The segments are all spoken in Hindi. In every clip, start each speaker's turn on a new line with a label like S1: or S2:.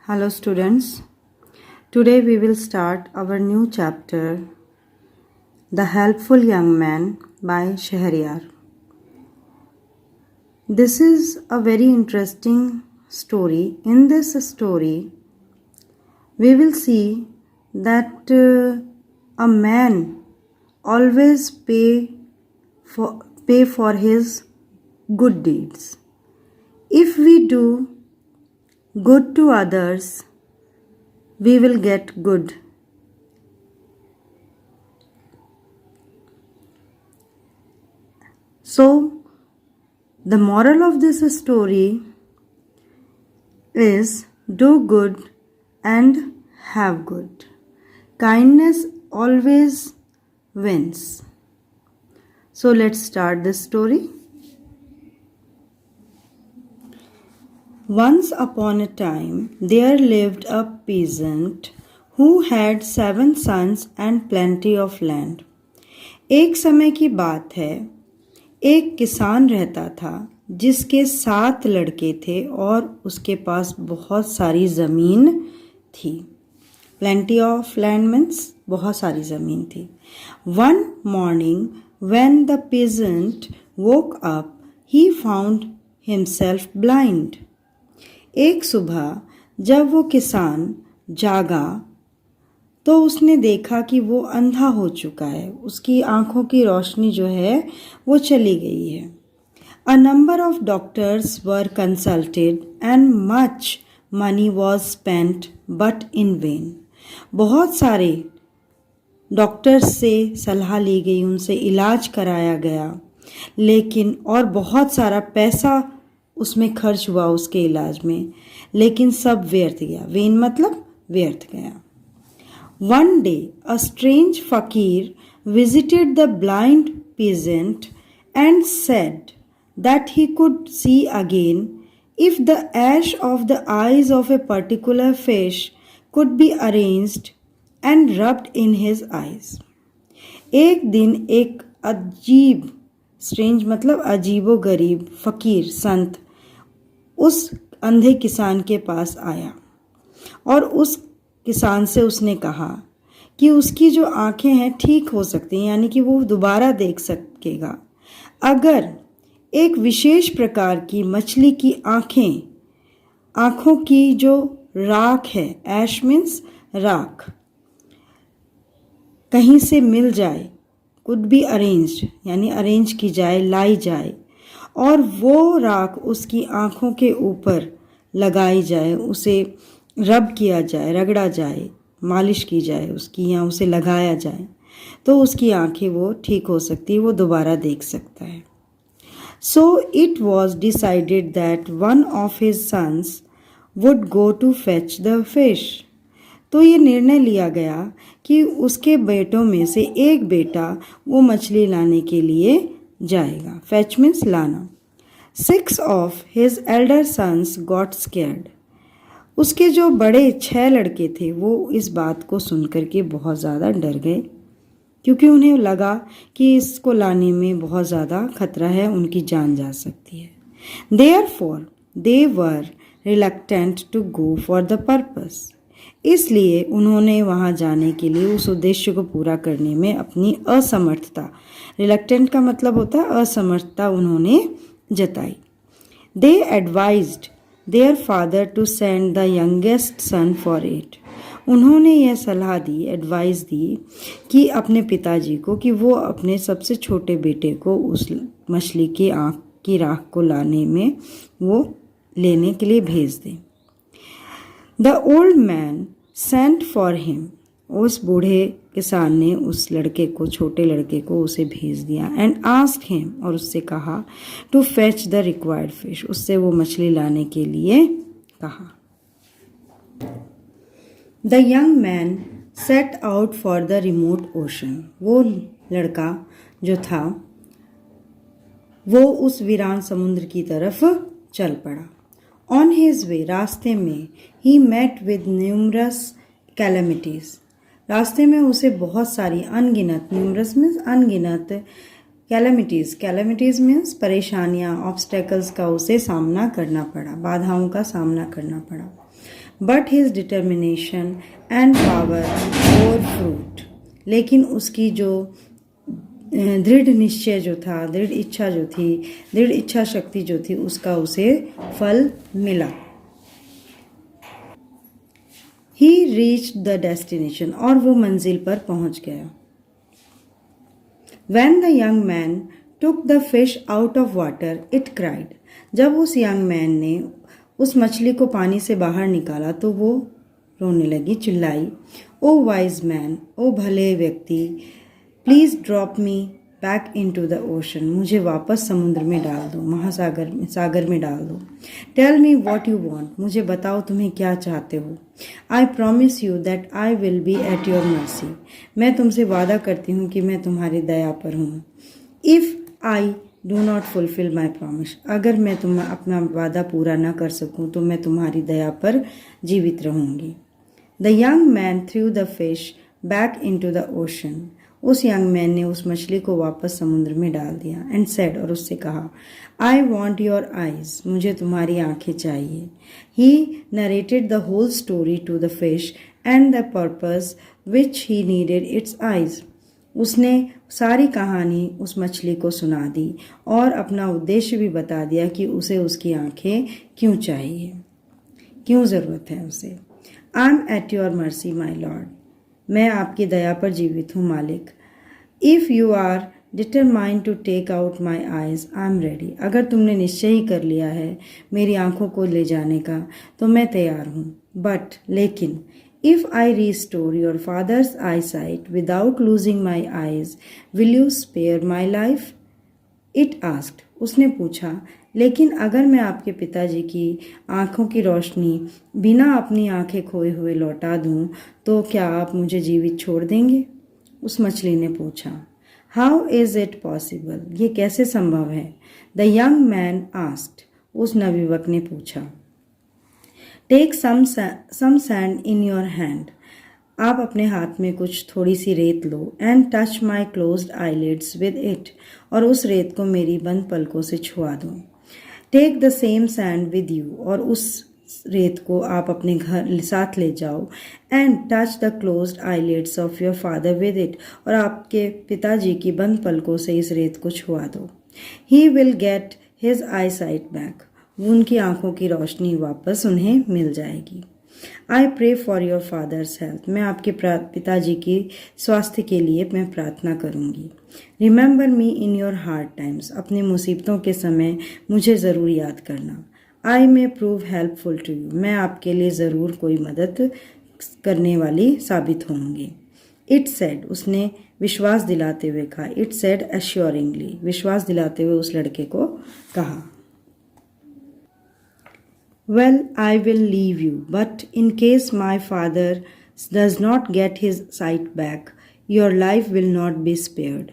S1: Hello students, today we will start our new chapter, The Helpful Young Man by Shahryar. This is a very interesting story. In this story, we will see that a man always pay for his good deeds. If we do good to others, we will get good. So, the moral of this story is do good and have good. Kindness always wins. So, let's start this story. Once upon a time, there lived a peasant who had 7 sons and plenty of land. एक समय की बात है, एक किसान रहता था जिसके 7 लड़के थे और उसके पास बहुत सारी ज़मीन थी. Plenty of land means बहुत सारी ज़मीन थी. One morning, when the peasant woke up, he found himself blind. एक सुबह जब वो किसान जागा तो उसने देखा कि वो अंधा हो चुका है. उसकी आंखों की रोशनी जो है वो चली गई है. A number of doctors were consulted and much money was spent but in vain. बहुत सारे डॉक्टर्स से सलाह ली गई, उनसे इलाज कराया गया, लेकिन और बहुत सारा पैसा उसमें खर्च हुआ उसके इलाज में, लेकिन सब व्यर्थ गया. वेन मतलब व्यर्थ गया. One day, a strange fakir visited the blind peasant and said that he could see again if the ash of the eyes of a particular fish could be arranged and rubbed in his eyes. एक दिन एक अजीब, स्ट्रेंज मतलब अजीबो गरीब फकीर संत उस अंधे किसान के पास आया और उस किसान से उसने कहा कि उसकी जो आंखें हैं ठीक हो सकती हैं, यानी कि वो दोबारा देख सकेगा अगर एक विशेष प्रकार की मछली की आंखों की जो राख है, ऐश मीन्स राख, कहीं से मिल जाए, कुड बी अरेंज्ड यानी अरेंज की जाए, लाई जाए, और वो राख उसकी आंखों के ऊपर लगाई जाए, उसे रब किया जाए, रगड़ा जाए, मालिश की जाए उसकी, या उसे लगाया जाए, तो उसकी आंखें वो ठीक हो सकती है, वो दोबारा देख सकता है. So it was decided that one of his sons would go to fetch the fish. तो ये निर्णय लिया गया कि उसके बेटों में से एक बेटा वो मछली लाने के लिए जाएगा. Fetch means लाना. 6 of his elder sons got scared. उसके जो बड़े 6 लड़के थे वो इस बात को सुनकर के बहुत ज़्यादा डर गए, क्योंकि उन्हें लगा कि इसको लाने में बहुत ज़्यादा खतरा है, उनकी जान जा सकती है. Therefore, they were reluctant to go for the purpose. इसलिए उन्होंने वहाँ जाने के लिए, उस उद्देश्य को पूरा करने में अपनी असमर्थता, रिलक्टेंट का मतलब होता है असमर्थता, उन्होंने जताई. They advised their father to send the youngest son for it. उन्होंने यह सलाह दी, एडवाइस दी कि अपने पिताजी को कि वो अपने सबसे छोटे बेटे को उस मछली की आँख की राख को लाने में वो लेने के लिए भेज दें. The old man sent for him. उस बूढ़े किसान ने उस लड़के को, छोटे लड़के को उसे भेज दिया. एंड आस्क्ड हिम, और उससे कहा, to fetch the required fish, उससे वो मछली लाने के लिए कहा. The young man set out for the remote ocean. वो लड़का जो था वो उस वीरान समुद्र की तरफ चल पड़ा. ऑन हिज वे, रास्ते में, he met with numerous calamities. रास्ते में उसे बहुत सारी अनगिनत, न्यूमरस मीन्स अनगिनत, कैलेमिटीज मीन्स परेशानियाँ, ऑब्स्टेकल्स का उसे सामना करना पड़ा, बाधाओं का सामना करना पड़ा. But his determination and power और फ्रूट, लेकिन उसकी जो दृढ़ निश्चय जो था, दृढ़ इच्छा शक्ति जो थी, उसका उसे फल मिला। ही रीच्ड द डेस्टिनेशन, और वो मंजिल पर पहुंच गया। When the young man took the fish out of water, it cried. जब उस यंग मैन ने उस मछली को पानी से बाहर निकाला तो वो रोने लगी, चिल्लाई, ओ वाइज मैन, ओ भले व्यक्ति, please drop me back into the ocean, मुझे वापस समुद्र में डाल दो, सागर में डाल दो। Tell me what you want, मुझे बताओ तुम्हें क्या चाहते हो। I promise you that I will be at your mercy, मैं तुमसे वादा करती हूँ कि मैं तुम्हारी दया पर हूँ। If I do not fulfil my promise, अगर मैं अपना वादा पूरा न कर सकूँ तो मैं तुम्हारी दया पर जीवित रहूँगी। The young man through the fish back into the ocean, उस यंग मैन ने उस मछली को वापस समुद्र में डाल दिया। एंड सेड, और उससे कहा, आई वॉन्ट योर आइज, मुझे तुम्हारी आंखें चाहिए। He narrated the whole story to the fish and the purpose which he needed its eyes, उसने सारी कहानी उस मछली को सुना दी और अपना उद्देश्य भी बता दिया कि उसे उसकी आंखें क्यों चाहिए, क्यों ज़रूरत है उसे। I am at your mercy my lord, मैं आपकी दया पर जीवित हूँ मालिक। If you are determined to take out my eyes, I am ready, अगर तुमने निश्चय ही कर लिया है मेरी आंखों को ले जाने का तो मैं तैयार हूँ। बट लेकिन, if I restore your father's eyesight without losing my eyes, will you spare my life, it asked, उसने पूछा, लेकिन अगर मैं आपके पिताजी की आंखों की रोशनी बिना अपनी आंखें खोए हुए लौटा दूं तो क्या आप मुझे जीवित छोड़ देंगे? उस मछली ने पूछा। हाउ इज़ इट पॉसिबल, ये कैसे संभव है? द यंग मैन आस्क्ड, उस नवयुवक ने पूछा। Take some sand in your hand, आप अपने हाथ में कुछ थोड़ी सी रेत लो। And touch my closed eyelids with it, और उस रेत को मेरी बंद पलकों से छुआ दो। Take the same sand with you, और उस रेत को आप अपने घर साथ ले जाओ। And touch the closed eyelids of your father with it, और आपके पिताजी की बंद पलकों से इस रेत को छुआ दो। He will get his I site back, उनकी आंखों की रोशनी वापस उन्हें मिल जाएगी। I pray for your father's health, मैं आपके पिताजी की स्वास्थ्य के लिए मैं प्रार्थना करूंगी। Remember me in your hard times, अपनी मुसीबतों के समय मुझे ज़रूर याद करना। I may prove helpful to you, मैं आपके लिए ज़रूर कोई मदद करने वाली साबित होंगी। इट सेड, उसने विश्वास दिलाते हुए कहा। इट सेड एश्योरिंगली, विश्वास दिलाते हुए उस लड़के को कहा। Well, I will leave you, but in case my father does not get his sight back, your life will not be spared.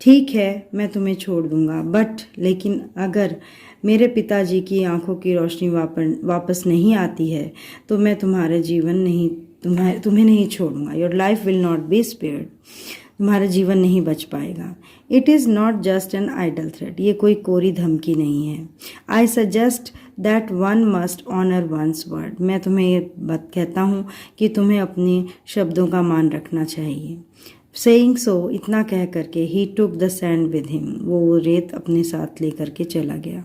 S1: ठीक है, मैं तुम्हें छोड़ दूंगा, बट लेकिन अगर मेरे पिताजी की आंखों की रोशनी वापस नहीं आती है तो मैं तुम्हें नहीं छोड़ूंगा। Your life will not be spared, तुम्हारा जीवन नहीं बच पाएगा। It is not just an idle threat, ये कोई कोरी धमकी नहीं है। I suggest that one must honour one's word, मैं तुम्हें ये बात कहता हूँ कि तुम्हें अपने शब्दों का मान रखना चाहिए। सेइंग सो, इतना कह करके ही took the sand with him, वो रेत अपने साथ लेकर के चला गया।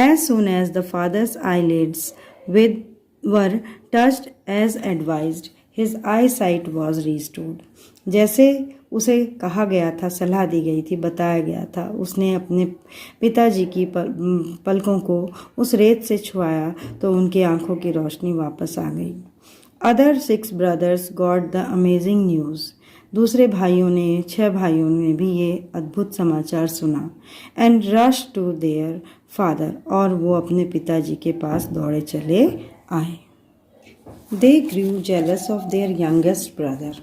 S1: As soon as the father's eyelids were touched as advised, his I sight was restored, जैसे उसे कहा गया था, सलाह दी गई थी, बताया गया था, उसने अपने पिताजी की पलकों को उस रेत से छुआया तो उनकी आंखों की रोशनी वापस आ गई। Other 6 brothers got the amazing news, दूसरे भाइयों ने 6 भाइयों ने भी ये अद्भुत समाचार सुना। And rush to their father, और वो अपने पिताजी के पास दौड़े चले आए। They grew jealous of their youngest brother,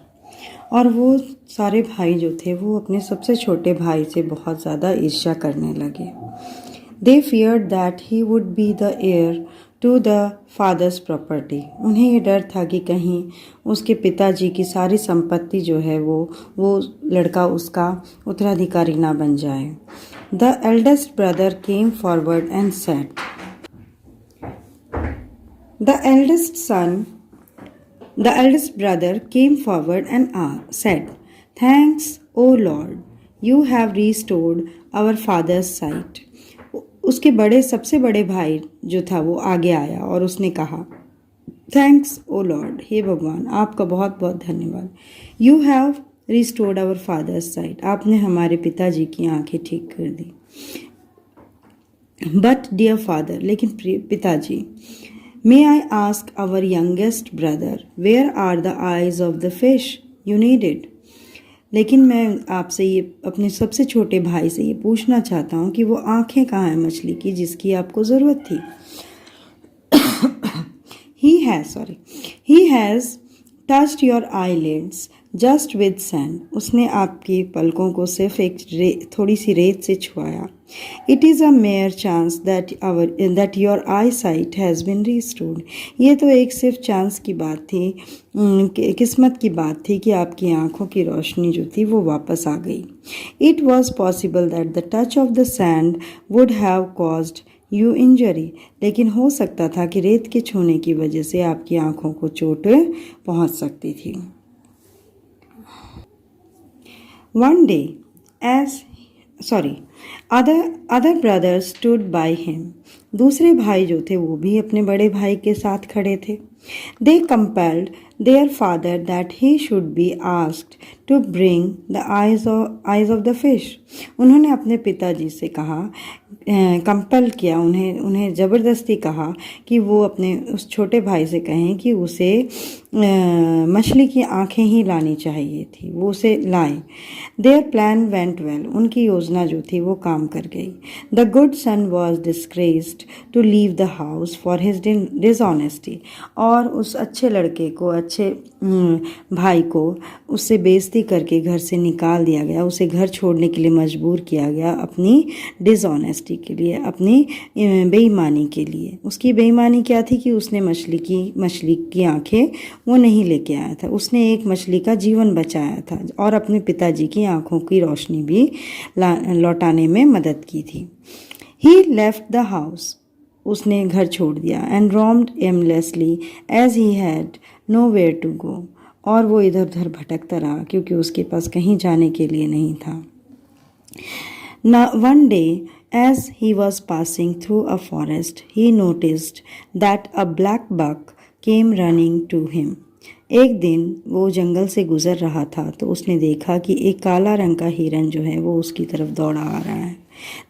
S1: और वो सारे भाई जो थे वो अपने सबसे छोटे भाई से बहुत ज़्यादा ईर्ष्या करने लगे। They feared that he would be the heir to the father's property, उन्हें ये डर था कि कहीं उसके पिताजी की सारी संपत्ति जो है वो लड़का उसका उत्तराधिकारी ना बन जाए। The eldest brother came forward and said, The eldest brother came forward and said, "Thanks, O Lord, you have restored our father's sight." उसके सबसे बड़े भाई जो था वो आगे आया और उसने कहा, थैंक्स ओ लॉर्ड, हे भगवान आपका बहुत बहुत धन्यवाद। You have restored our father's sight, आपने हमारे पिताजी की आंखें ठीक कर दी। बट डियर फादर, लेकिन पिताजी, may I ask our youngest brother, where are the eyes of the fish you needed? लेकिन मैं आपसे ये अपने सबसे छोटे भाई से ये पूछना चाहता हूँ कि वो आंखें कहाँ हैं मछली की जिसकी आपको ज़रूरत थी? He has touched your eyelids just with sand. उसने आपकी पलकों को सिर्फ थोड़ी सी रेत से छुआया। It is a mere chance that your eyesight has been restored. ये तो एक सिर्फ चांस की बात थी, किस्मत की बात थी कि आपकी आंखों की रोशनी जो थी वो वापस आ गई। It was possible that the touch of the sand would have caused you injury, लेकिन हो सकता था कि रेत के छूने की वजह से आपकी आंखों को चोट पहुंच सकती थी। One day other brothers stood by him, दूसरे भाई जो थे वो भी अपने बड़े भाई के साथ खड़े थे। They compelled their father that he should be asked to bring the eyes of the fish. उन्होंने अपने पिताजी से कहा, कंपेल किया, उन्हें ज़बरदस्ती कहा कि वो अपने उस छोटे भाई से कहें कि उसे मछली की आंखें ही लानी चाहिए थी, वो उसे लाए। देयर प्लान वेंट वेल, उनकी योजना जो थी वो काम कर गई। The good son was disgraced to leave the house for his dishonesty, और उस अच्छे लड़के को, अच्छे भाई को उससे बेइज्जती करके घर से निकाल दिया गया, उसे घर छोड़ने के लिए मजबूर किया गया अपनी डिसऑनेस्टी के लिए, अपनी बेईमानी के लिए। उसकी बेईमानी क्या थी कि उसने मछली की आंखें वो नहीं लेके आया था, उसने एक मछली का जीवन बचाया था और अपने पिताजी की आंखों की रोशनी भी लौटाने में मदद की थी। ही लेफ्ट द हाउस, उसने घर छोड़ दिया। And roamed aimlessly as he had nowhere to go, और वो इधर उधर भटकता रहा क्योंकि उसके पास कहीं जाने के लिए नहीं था। One day, as he was passing through a forest, he noticed that a black buck came running to him. एक दिन वो जंगल से गुजर रहा था तो उसने देखा कि एक काला रंग का हिरन जो है वो उसकी तरफ दौड़ा आ रहा है।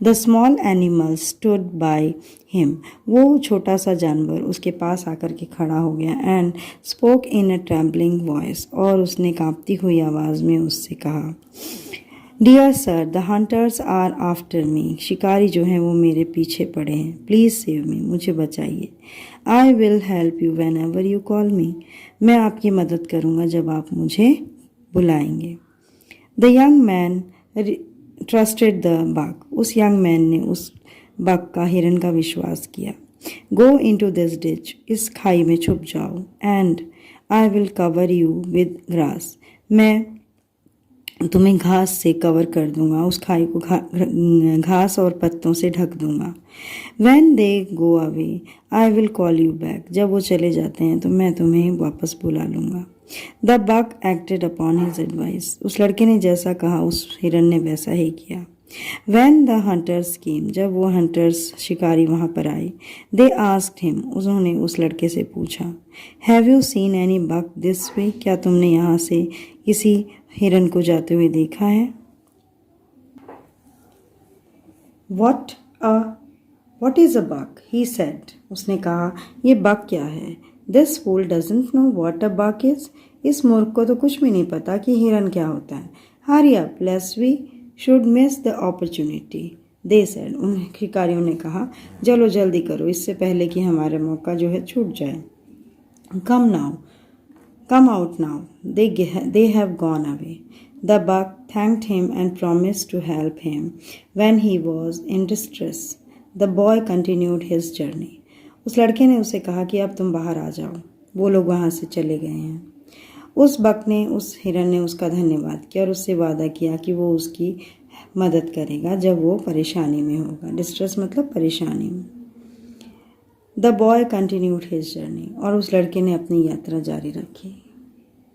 S1: The small animal stood by him, वो छोटा सा जानवर उसके पास आकर के खड़ा हो गया। And spoke in a trembling voice, और उसने कांपती हुई आवाज़ में उससे कहा, dear sir, the hunters are after me, शिकारी जो हैं वो मेरे पीछे पड़े हैं। प्लीज़ सेव मी, मुझे बचाइए। I will help you whenever you call me, मैं आपकी मदद करूँगा जब आप मुझे बुलाएंगे। The young man trusted the buck, उस यंग मैन ने उस बक का, हिरन का विश्वास किया। गो इन टू दिस डिच, इस खाई में छुप जाओ। And I will cover you with grass, मैं तुम्हें घास से कवर कर दूंगा, उस खाई को घास और पत्तों से ढक दूंगा। When they go away, I will call you back, जब वो चले जाते हैं तो मैं तुम्हें वापस बुला लूँगा। The buck acted upon his advice, उस लड़के ने जैसा कहा उस हिरन ने वैसा ही किया। When the hunters came, जब वो हंटर्स शिकारी वहाँ पर आए, they asked him, उन्होंने उस लड़के से पूछा, Have you seen any buck this way, क्या तुमने यहाँ से किसी हिरन को जाते हुए देखा है? What is a buck? He said, उसने कहा, ये बक क्या है? This fool doesn't know what a buck is. इस मूर्ख को तो कुछ भी नहीं पता कि हिरन क्या होता है। Hurry up, lest we should miss the opportunity, they said. उन शिकारियों ने कहा, चलो जल्दी करो, इससे पहले कि हमारा मौका जो है छूट जाए। Come out now. They have gone away. The buck thanked him and promised to help him when he was in distress. The boy continued his journey. उस लड़के ने उसे कहा कि अब तुम बाहर आ जाओ। वो लोग वहाँ से चले गए हैं। उस बक ने, उस हिरन ने उसका धन्यवाद किया और उससे वादा किया कि वो उसकी मदद करेगा जब वो परेशानी में होगा। डिस्ट्रेस मतलब परेशानी में। The boy continued his journey, और उस लड़के ने अपनी यात्रा जारी रखी।